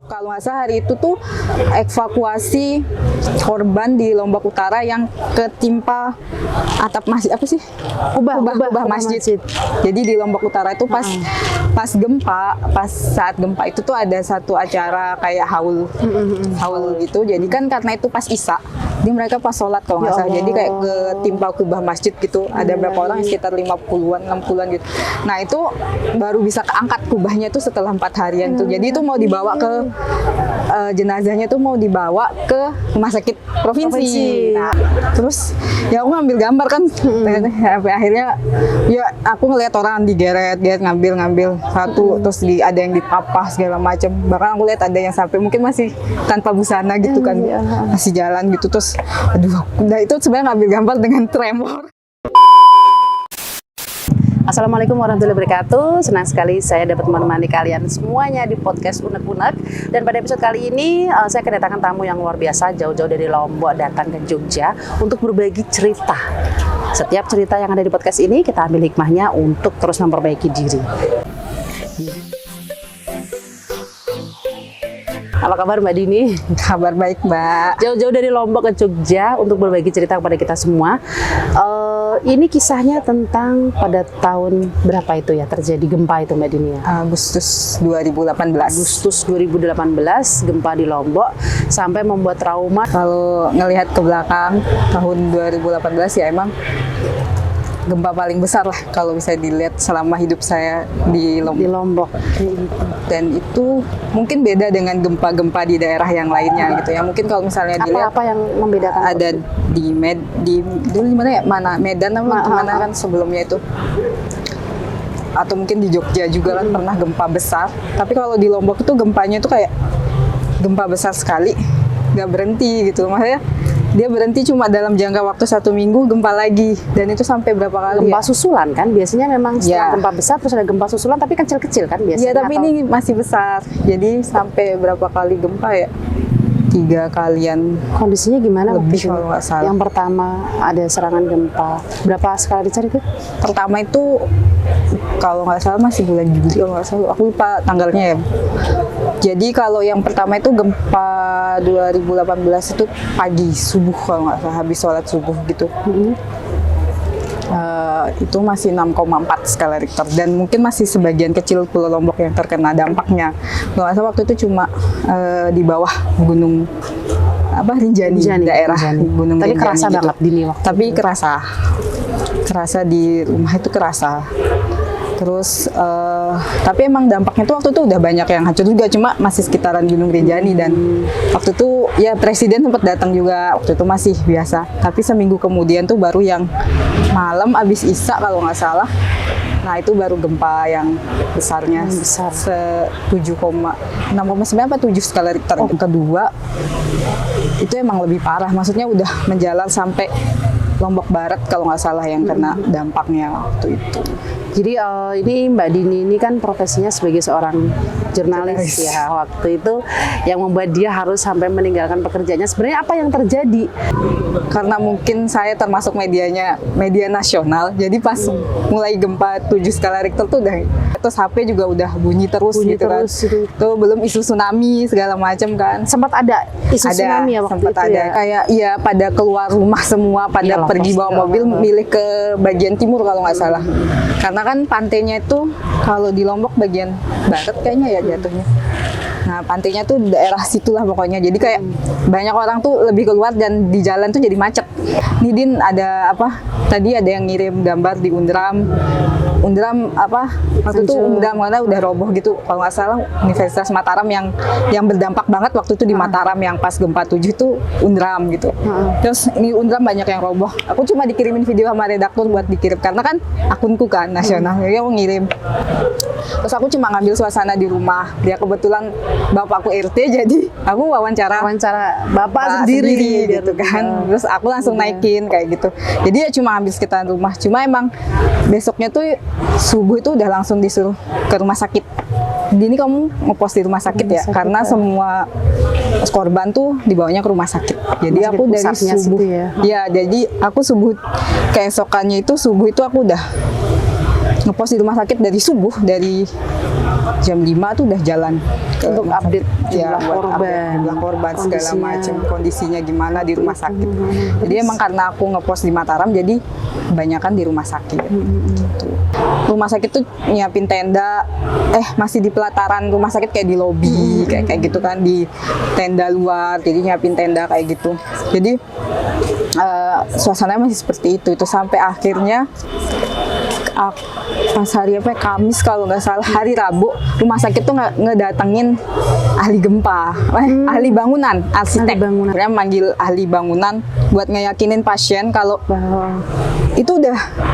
Kalau nggak salah hari itu tuh evakuasi korban di Lombok Utara yang ketimpa atap masjid apa sih? Kubah masjid. Jadi di Lombok Utara itu pas saat gempa itu tuh ada satu acara kayak haul gitu. Jadi kan karena itu pas Isya, jadi mereka pas sholat kalau nggak salah. Jadi kayak ketimpa kubah masjid gitu. Ada berapa orang sekitar 50-an, 60-an gitu. Nah itu baru bisa keangkat kubahnya itu setelah 4 harian tuh. Jadi itu mau dibawa ke jenazahnya tuh mau dibawa ke rumah sakit provinsi. Nah, terus ya aku ngambil gambar kan, sampai akhirnya ya aku ngeliat orang digeret ngambil satu, terus ada yang dipapah segala macam. Bahkan aku lihat ada yang sampai mungkin masih tanpa busana gitu kan, masih jalan gitu. Terus aduh, nah itu sebenarnya ngambil gambar dengan tremor. Assalamualaikum warahmatullahi wabarakatuh. Senang sekali saya dapat menemani kalian semuanya di podcast Unek-Unek. Dan pada episode kali ini saya kedatangan tamu yang luar biasa, jauh-jauh dari Lombok datang ke Jogja untuk berbagi cerita. Setiap cerita yang ada di podcast ini kita ambil hikmahnya untuk terus memperbaiki diri. Apa kabar Mbak Dini? Kabar baik Mbak. Jauh-jauh dari Lombok ke Jogja untuk berbagi cerita kepada kita semua. Ini kisahnya tentang pada tahun berapa itu ya terjadi gempa itu Mbak Dini ya? Agustus 2018. Agustus 2018 gempa di Lombok sampai membuat trauma. Kalau ngelihat ke belakang tahun 2018 ya emang gempa paling besar lah kalau bisa dilihat selama hidup saya di Lombok. Dan itu mungkin beda dengan gempa-gempa di daerah yang lainnya gitu ya. Mungkin kalau misalnya dilihat apa yang membedakan? Ada di dulu di mana ya? Medan mana kan sebelumnya itu. Atau mungkin di Jogja juga kan pernah gempa besar. Tapi kalau di Lombok itu gempanya itu kayak gempa besar sekali, nggak berhenti gitu. Maksudnya dia berhenti cuma dalam jangka waktu 1 minggu gempa lagi, dan itu sampai berapa kali? Gempa susulan kan biasanya memang setelah gempa besar terus ada gempa susulan tapi kecil-kecil kan biasanya. Iya tapi ini masih besar, jadi sampai berapa kali gempa ya? 3 kalian. Kondisinya gimana? Lebih kalau nggak salah. Yang pertama ada serangan gempa. Berapa skala Richter itu? Pertama itu kalau nggak salah masih bulan Juli kalau nggak salah. Aku lupa tanggalnya ya. Jadi kalau yang pertama itu gempa 2018 itu pagi subuh kalau nggak salah, habis sholat subuh gitu. Itu masih 6,4 skala Richter, dan mungkin masih sebagian kecil Pulau Lombok yang terkena dampaknya. Kalau nggak salah waktu itu cuma di bawah Gunung Rinjani, daerah Gunung Tapi Rinjani kerasa gitu. banget di waktu. Tapi kerasa di rumah itu kerasa. Terus tapi emang dampaknya tuh waktu itu udah banyak yang hancur juga, cuma masih sekitaran Gunung Rinjani. Dan waktu itu ya presiden sempat datang juga, waktu itu masih biasa. Tapi seminggu kemudian tuh baru yang malam abis Isya kalau nggak salah. Nah itu baru gempa yang besarnya besar 6,9 apa 7 skala Richter. Yang kedua itu emang lebih parah, maksudnya udah menjalar sampai Lombok Barat kalau nggak salah yang kena dampaknya waktu itu. Jadi ini Mbak Dini ini kan profesinya sebagai seorang jurnalis ya, waktu itu yang membuat dia harus sampai meninggalkan pekerjaannya. Sebenarnya apa yang terjadi? Karena mungkin saya termasuk media nasional, jadi pas mulai gempa 7 skala Richter tuh udah, terus HP juga udah bunyi terus gitu kan. Tuh belum isu tsunami segala macam kan. Sempat ada isu tsunami ya waktu sempat itu ada. ya? Kayak iya pada keluar rumah semua, pada pergi bawa mobil milih ke bagian timur kalau nggak salah. Karena kan pantainya itu kalau di Lombok bagian barat kayaknya ya jatuhnya. Nah pantainya tuh daerah situlah pokoknya. Jadi kayak banyak orang tuh lebih keluar dan di jalan tuh jadi macet. Nidin ada apa? Tadi ada yang ngirim gambar di Undram waktu itu Undram mana udah roboh gitu. Kalau nggak salah Universitas Mataram yang berdampak banget waktu itu di Mataram yang pas gempa 7 itu Undram gitu. Terus ini Undram banyak yang roboh. Aku cuma dikirimin video sama redaktur buat dikirim karena kan akunku kan nasional. Jadi aku ngirim. Terus aku cuma ngambil suasana di rumah. Dia kebetulan bapakku RT, jadi aku wawancara bapak sendiri gitu kan. Terus aku langsung naikin kayak gitu. Jadi ya cuma ambil sekitaran rumah. Cuma emang besoknya tuh subuh itu udah langsung disuruh ke rumah sakit. Ini kamu ngepost di rumah sakit ya, karena semua korban tuh dibawanya ke rumah sakit. Jadi aku dari subuh ya, jadi aku subuh keesokannya itu subuh itu aku udah ngepost di rumah sakit dari subuh, dari jam 5 tuh udah jalan Untuk update jumlah buat korban, update jumlah korban segala kondisinya. macam, kondisinya gimana di rumah sakit. Jadi emang karena aku ngepost di Mataram, jadi kebanyakan di rumah sakit. Gitu. Rumah sakit tuh nyiapin tenda, masih di pelataran rumah sakit kayak di lobi, kayak gitu kan, di tenda luar, jadi nyiapin tenda kayak gitu. Jadi suasananya masih seperti itu sampai akhirnya pas hari Kamis kalau nggak salah, hari Rabu rumah sakit tuh ngedatengin ahli gempa, ahli bangunan, arsitek. Ahli bangunan. Dia manggil ahli bangunan buat ngeyakinin pasien kalau itu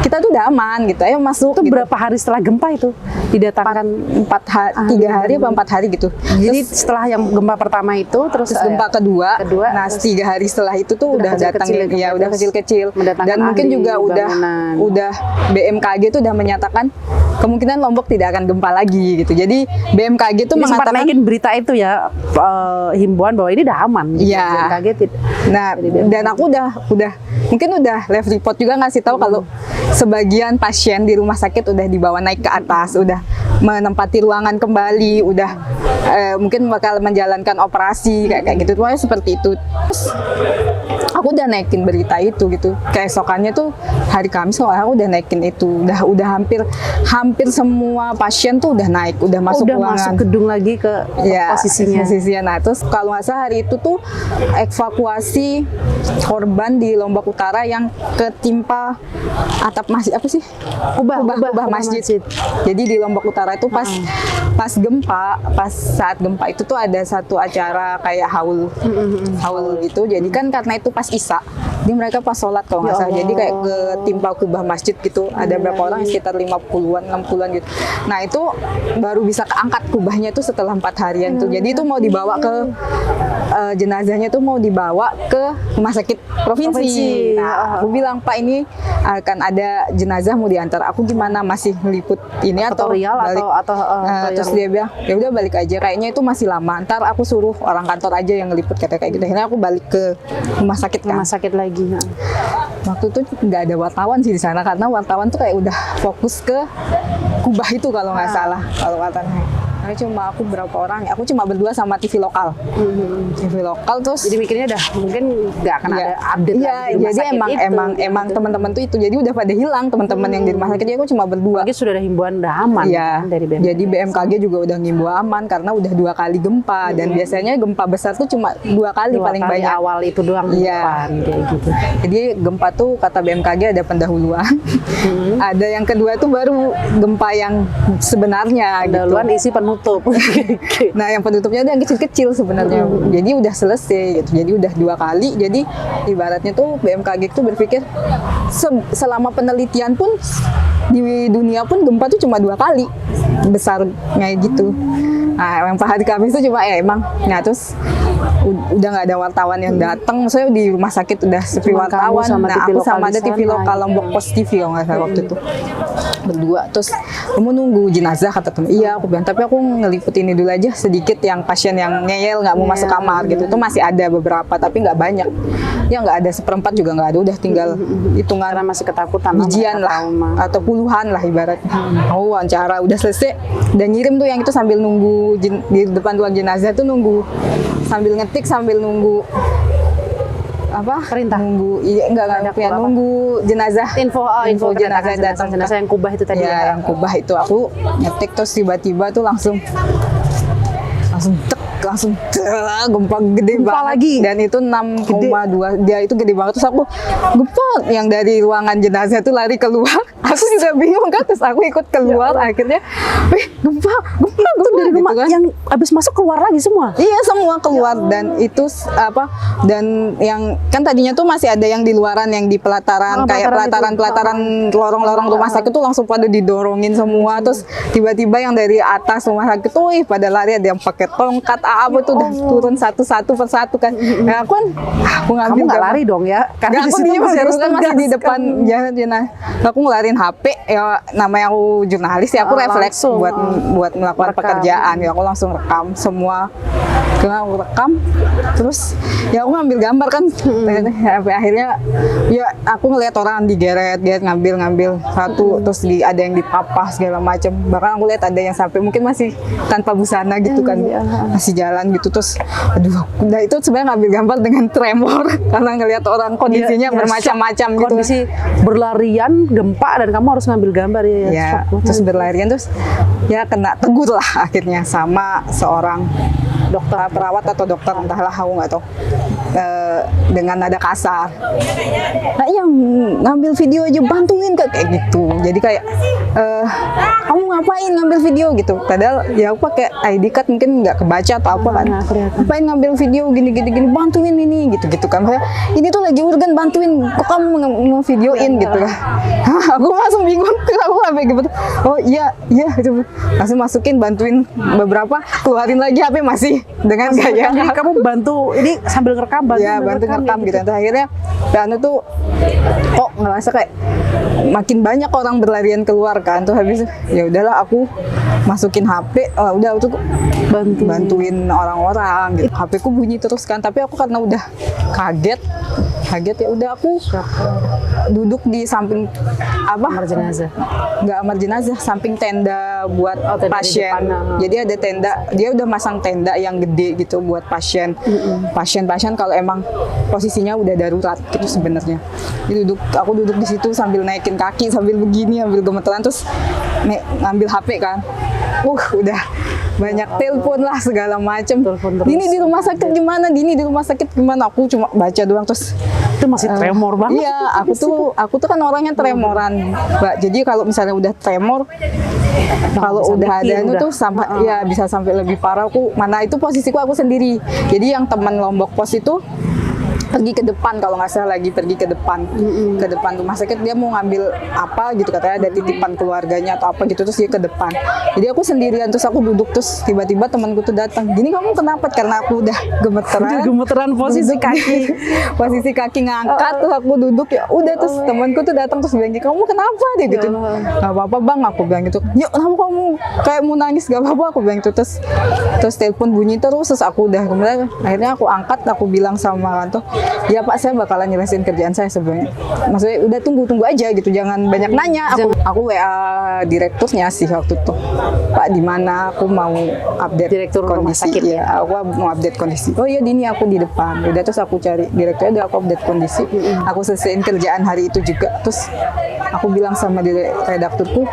kita tuh udah aman gitu, ayo masuk. Itu gitu. berapa hari setelah gempa itu didatangkan? 3 hari apa 4 hari gitu. Jadi setelah yang gempa pertama itu terus Gempa kedua, nah terus 3 hari setelah itu tuh udah kecil-kecil datang, ya, udah terus kecil-kecil. mendatangkan Dan mungkin ahli juga bangunan. udah BMKG tuh udah menyatakan kemungkinan Lombok tidak akan gempa lagi gitu. Jadi BMKG tuh ini sempat mengatakan naikin berita itu ya, himbauan bahwa ini udah aman. Gitu. Iya. BMKG Nah, dan aku udah mungkin udah live report juga ngasih tahu kalau sebagian pasien di rumah sakit udah dibawa naik ke atas, udah menempati ruangan kembali, udah mungkin bakal menjalankan operasi kayak gitu. Pokoknya seperti itu. Terus aku udah naikin berita itu gitu. Keesokannya tuh hari Kamis kalau aku udah naikin itu. Udah hampir semua pasien tuh udah naik, udah masuk udah ruangan. masuk gedung lagi ke posisinya. Nah, terus kalau nggak salah hari itu tuh evakuasi korban di Lombok Utara yang ketimpa atap masjid apa sih? Kubah masjid. Jadi di Lombok Utara itu pas saat gempa itu tuh ada satu acara kayak haul gitu. Jadi kan karena itu pas Isya, jadi mereka pas sholat kalau nggak salah. Jadi kayak ketimpa kubah masjid gitu. Ada berapa orang, sekitar 50-an, 60-an gitu. Nah itu baru bisa keangkat kubahnya itu setelah 4 harian tuh. Jadi itu mau dibawa ke jenazahnya tuh mau dibawa ke rumah sakit provinsi. Nah, aku bilang, Pak, ini akan ada jenazah mau diantar. Aku gimana, masih meliput ini atau balik? Terus dia bilang, ya udah balik aja. Kayaknya itu masih lama. Ntar aku suruh orang kantor aja yang ngeliput kayak gitu. Akhirnya aku balik ke rumah sakit kan. Rumah sakit lagi. Waktu itu nggak ada wartawan sih di sana karena wartawan tuh kayak udah fokus ke kubah itu kalau nggak salah. Kalau katanya. Nah, aku berapa orang? Aku cuma berdua sama TV lokal. TV lokal terus. Jadi mikirnya udah mungkin nggak akan ada update lagi di rumah jadi sakit emang teman-teman tuh itu. Jadi udah pada hilang teman-teman yang di rumah sakit. Jadi aku cuma berdua. Mungkin sudah ada himbauan udah aman kan, dari BMKG. Jadi BMKG juga udah ngimbau aman karena udah 2 kali gempa dan biasanya gempa besar tuh cuma 2 kali paling kali banyak. awal itu doang depan kayak gitu. Jadi gempa tuh kata BMKG ada pendahuluan. Ada yang kedua tuh baru gempa yang sebenarnya Pendahuluan gitu. isi penutup. Nah, yang penutupnya itu yang kecil-kecil sebenarnya. Jadi udah selesai gitu. Jadi udah 2 kali. Jadi ibaratnya tuh BMKG tuh berpikir selama penelitian pun di dunia pun gempa tuh cuma 2 kali besarnya gitu. Nah, yang hari Kamis itu cuma emang. Nah, terus udah nggak ada wartawan yang datang. Maksudnya di rumah sakit udah sepi Cuma kamu wartawan. sama Nah, TV aku lokal sama di ada TV sana, lokal Lombok Pos TV kalau nggak salah waktu itu. Berdua. Terus kamu nunggu jenazah kata temen. Iya, aku bilang. Tapi aku ngeliput ini dulu aja sedikit yang pasien yang ngeyel nggak mau masuk kamar gitu. Itu masih ada beberapa tapi nggak banyak. Ya nggak ada 1/4 juga nggak ada. Udah tinggal hitungan Karena masih ketakutan. bijian lah atau puluhan lah ibaratnya. Oh, wawancara udah selesai dan ngirim tuh yang itu sambil nunggu di depan ruang jenazah tuh nunggu sambil ngetik sambil nunggu apa perintah nunggu enggak ya nunggu jenazah info jenazah datang jenazah yang kubah itu tadi ya yang kubah itu aku ngetik terus tiba-tiba tuh langsung gempa gede banget lagi. Dan itu 6,2 dia itu gede banget. Terus aku gempa yang dari ruangan jenazah itu lari keluar. Aku juga bingung kan, terus aku ikut keluar. Akhirnya gempa dari rumah gitu kan. yang habis masuk keluar lagi semua. Iya, semua keluar. Dan itu dan yang kan tadinya tuh masih ada yang di luaran, yang di pelataran kayak pelataran lorong-lorong rumah sakit tuh langsung pada didorongin semua. Terus tiba-tiba yang dari atas rumah sakit tuh pada lari, ada yang pakai tongkat apa tuh udah turun satu persatu kan. Nah, aku ngambil. Kamu nggak lari dong ya? Karena aku diem masih di depan jenazah. Aku ngelarin HP ya, namanya aku jurnalis ya, aku refleks buat melakukan pekerjaan ya, aku langsung rekam semua karena aku rekam terus ya aku ngambil gambar kan. Sampai akhirnya ya aku ngeliat orang digeret ngambil satu terus ada yang dipapah segala macam, bahkan aku lihat ada yang sampai mungkin masih tanpa busana gitu kan, masih jalan gitu. Terus aduh, nah itu sebenarnya ngambil gambar dengan tremor karena ngelihat orang kondisinya bermacam-macam gitu. Kondisi berlarian gempa dan kamu harus ngambil gambar ya terus berlarian terus ya kena tegur lah akhirnya sama seorang dokter, perawat atau dokter entahlah, aku nggak tahu, dengan nada kasar. Nah yang ngambil video aja bantuin kayak gitu. Jadi kayak kamu ngapain ngambil video gitu? Padahal ya aku pakai ID card mungkin nggak kebaca atau apa kan. Ngapain ngambil video gini bantuin ini gitu kan. Kayak ini tuh lagi urgen, bantuin, kok kamu mau videoin gitu kan. Aku langsung bingung, aku sampai gitu. Oh iya gitu. Langsung masukin, bantuin beberapa, keluarin lagi HP masih dengan gaya. Jadi kamu bantu ini sambil ngerekam, bantu ngerekam gitu. Terus akhirnya Danu tuh kok ngerasa kayak makin banyak orang berlarian keluar kan. Tuh habis ya udahlah aku masukin HP, udah aku tuh bantuin orang-orang gitu. HP ku bunyi terus kan, tapi aku karena udah kaget ya udah aku duduk di samping kamar jenazah. Nggak kamar jenazah, samping tenda buat pasien. Jadi ada tenda, dia udah masang tenda yang gede gitu buat pasien. Pasien kalau emang posisinya udah darurat gitu sebenarnya. Aku duduk di situ sambil naikin kaki, sambil begini, sambil gemeteran, terus ngambil HP kan. Udah banyak telepon lah segala macem. Dini di rumah sakit gimana? Dini di rumah sakit gimana? Aku cuma baca doang terus itu masih tremor banget. Iya, aku tuh kan orangnya tremoran, Mbak. Jadi kalau misalnya udah tremor, kalau udah ada itu tuh sampai ya bisa sampai lebih parah. Mana itu posisiku aku sendiri. Jadi yang teman Lombok Pos itu pergi ke depan, kalau nggak salah lagi pergi ke depan rumah sakit, dia mau ngambil apa gitu, katanya ada titipan keluarganya atau apa gitu, terus dia ke depan. Jadi aku sendirian, terus aku duduk, terus tiba-tiba temanku tuh datang, gini kamu kenapa? Karena aku udah gemeteran posisi kaki ngangkat, terus aku duduk, ya udah, terus temanku tuh datang terus bilang, kamu kenapa dia gitu? Nggak apa-apa bang, aku bilang gitu. Yuk, kenapa kamu kayak mau nangis? Gak apa-apa, aku bilang gitu. Terus telepon bunyi terus aku udah, kemudian akhirnya aku angkat, aku bilang sama kantor, ya Pak, saya bakalan nyelesain kerjaan saya sebenarnya. Maksudnya udah tunggu aja gitu, jangan banyak nanya. Aku WA direkturnya sih waktu itu, Pak di mana, aku mau update direktur rumah sakit ya. Aku mau update kondisi. Oh iya Dini, aku di depan. Udah, terus aku cari direkturnya, udah aku update kondisi. Aku selesaiin kerjaan hari itu juga. Terus aku bilang sama redakturku,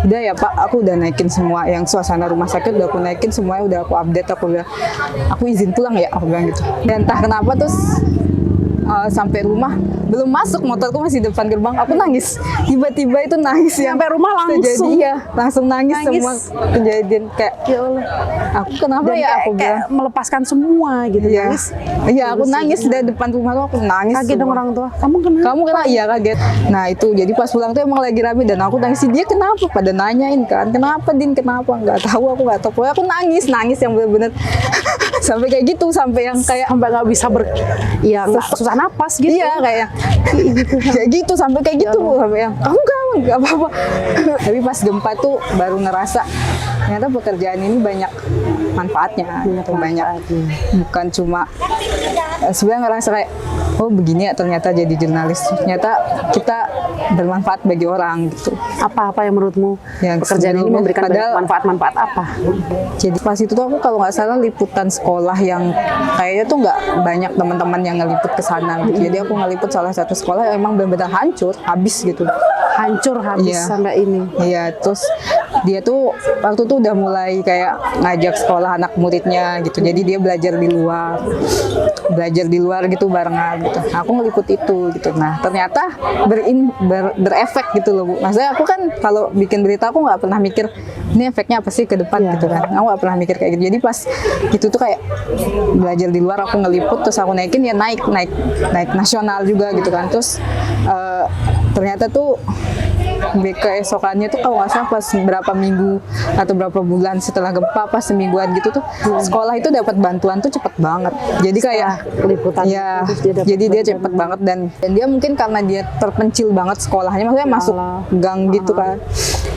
udah ya Pak, aku udah naikin semua yang suasana rumah sakit, udah aku naikin semuanya, udah aku update. Aku bilang, aku izin pulang ya, aku bilang gitu. Dan entah kenapa terus sampai rumah belum masuk, motorku masih depan gerbang, aku nangis. Tiba-tiba itu nangis yang sampai rumah langsung. Langsung nangis semua kejadian, kayak ya Allah, aku kenapa dan ya, aku bilang melepaskan semua gitu. Iya, aku nangis di depan rumah tuh, aku nangis. Kaget dong orang tua, kamu kenapa? Iya kaget. Nah itu jadi pas pulang tuh emang lagi rame dan aku nangis. Dia kenapa? Pada nanyain kan, kenapa Din, kenapa? Nggak tahu, aku nggak tahu. Pokoknya aku nangis yang bener-bener sampai kayak gitu, sampai yang kayak sampai nggak bisa susah napas gitu. Iya, kayak gitu sampai kayak gitu, sampai yang kamu nggak apa-apa. Tapi pas gempa tuh baru ngerasa ternyata pekerjaan ini banyak manfaatnya, bukan cuma sebenarnya ngerasa kayak oh begini ya ternyata jadi jurnalis, ternyata kita bermanfaat bagi orang gitu. Apa yang menurutmu yang pekerjaan ini memberikan manfaat apa? Jadi pas itu tuh aku kalau nggak salah liputan sekolah yang kayaknya tuh nggak banyak teman-teman yang ngeliput ke sana gitu. Jadi aku ngeliput salah satu sekolah yang emang benar-benar hancur habis gitu. Sampai ini. Iya, terus dia tuh waktu tuh udah mulai kayak ngajak sekolah anak muridnya gitu. Jadi dia belajar di luar gitu barengan gitu. Aku ngeliput itu gitu. Nah, ternyata berefek gitu loh, Bu. Maksudnya aku kan kalau bikin berita aku nggak pernah mikir ini efeknya apa sih ke depan gitu kan. Aku nggak pernah mikir kayak gitu. Jadi pas gitu tuh kayak belajar di luar, aku ngeliput, terus aku naikin ya naik nasional juga gitu kan. Terus ternyata tuh keesokannya tuh kalau nggak salah pas berapa minggu atau berapa bulan setelah gempa, pas semingguan gitu tuh sekolah itu dapat bantuan tuh cepet banget. Jadi kayak liputan ya, jadi dia cepet banget dan dia mungkin karena dia terpencil banget sekolahnya, maksudnya masuk gang gitu kan.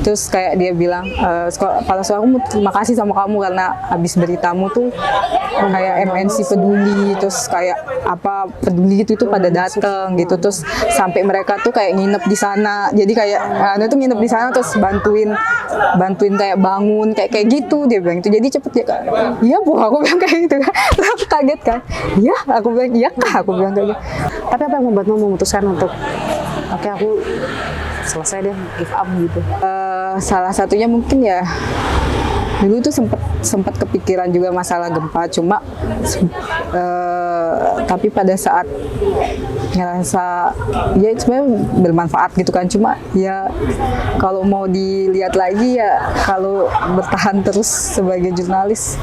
Terus kayak dia bilang, kepala sekolahku terima kasih sama kamu karena habis beritamu tuh kayak MNC peduli, terus kayak apa peduli gitu itu pada dateng gitu, terus sampai mereka tuh kayak nginep di sana, jadi kayak anu tuh nginep di sana terus bantuin kayak bangun kayak gitu, dia bilang itu jadi cepet ya kak. Iya bu, aku bilang kayak gitu kan. Terus aku kaget kan, iya aku bilang iya kak, aku bilang kayak gitu. Tapi apa yang membuatmu memutuskan untuk oke aku selesai deh, give up gitu? Salah satunya mungkin ya dulu tuh sempat kepikiran juga masalah gempa, cuma tapi pada saat ngerasa ya sebenarnya bermanfaat gitu kan, cuma ya kalau mau dilihat lagi ya kalau bertahan terus sebagai jurnalis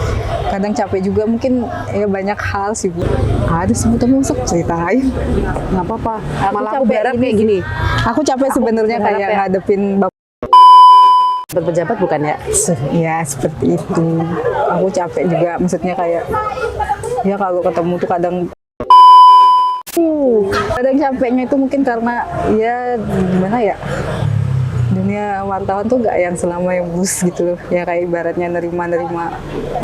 kadang capek juga, mungkin ya banyak hal sih Bu. Ada sebetulnya masuk ceritain Nggak apa-apa, malah aku capek berharap ini kayak gini. aku capek sebenarnya berharap kayak ya. ngadepin Pejabat bukan ya? ya seperti itu. Aku capek juga, maksudnya kayak ya kalau ketemu tuh kadang capeknya itu mungkin karena ya gimana ya, dunia wartawan tuh gak yang selama yang mulus gitu loh ya, kayak ibaratnya nerima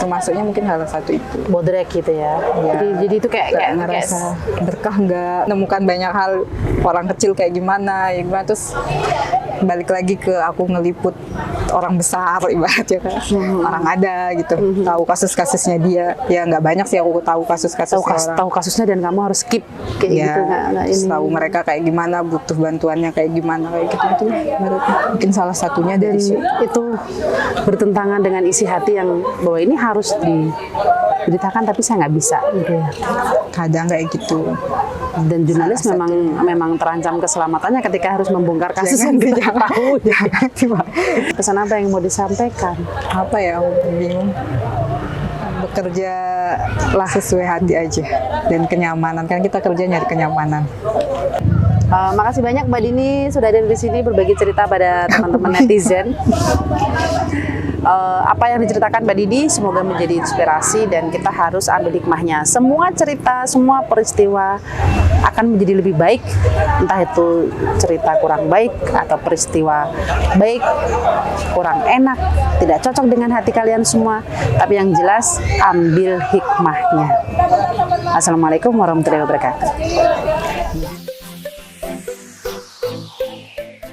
termasuknya mungkin hal satu itu Bodrek gitu ya. ya, Jadi itu kayak ngerasa berkah, nggak nemukan banyak hal orang kecil kayak gimana ya gimana, terus balik lagi ke aku ngeliput orang besar ibaratnya kan, orang ada gitu, tahu kasus-kasusnya dia, ya nggak banyak sih aku tahu kasus-kasusnya orang. tahu kasusnya dan kamu harus keep kayak Ya, gitu nggak ini. tahu mereka kayak gimana, butuh bantuannya kayak gimana, kayak gitu mungkin salah satunya Dan dari situ. itu bertentangan dengan isi hati yang bahwa ini harus diberitakan tapi saya nggak bisa gitu ya. Kadang kayak gitu. Dan jurnalis Salah memang terancam keselamatannya ketika harus membongkar kasus Jangan, yang kita tahu. jangan. Pesan apa yang mau disampaikan? Apa ya, aku bingung. Bekerja lah sesuai hati aja dan kenyamanan, kan kita kerja nyari kenyamanan. Makasih banyak Mbak Dini sudah ada di sini berbagi cerita pada teman-teman netizen. Apa yang diceritakan Mbak Dini semoga menjadi inspirasi dan kita harus ambil hikmahnya. Semua cerita, semua peristiwa akan menjadi lebih baik, entah itu cerita kurang baik atau peristiwa baik, kurang enak, tidak cocok dengan hati kalian semua, tapi yang jelas ambil hikmahnya. Assalamualaikum warahmatullahi wabarakatuh.